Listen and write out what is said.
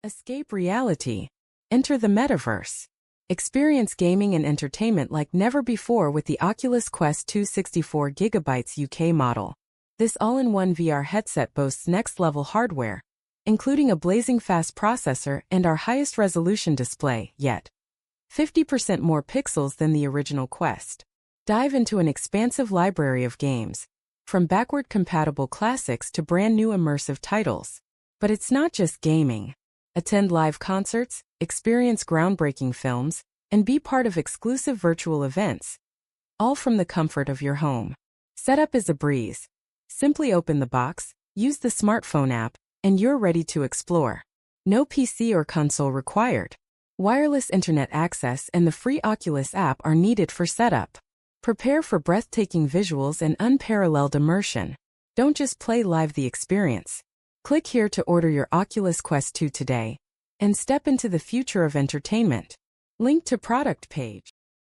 Escape reality. Enter the metaverse. Experience gaming and entertainment like never before with the Oculus Quest 264GB UK model. This all-in-one VR headset boasts next-level hardware, including a blazing fast processor and our highest resolution display yet. 50% more pixels than the original Quest. Dive into an expansive library of games, from backward-compatible classics to brand-new immersive titles. But it's not just gaming. Attend live concerts, experience groundbreaking films, and be part of exclusive virtual events, all from the comfort of your home. Setup is a breeze. Simply open the box, use the smartphone app, and you're ready to explore. No PC or console required. Wireless internet access and the free Oculus app are needed for setup. Prepare for breathtaking visuals and unparalleled immersion. Don't just play, live the experience. Click here to order your Oculus Quest 2 today and step into the future of entertainment. Link to product page.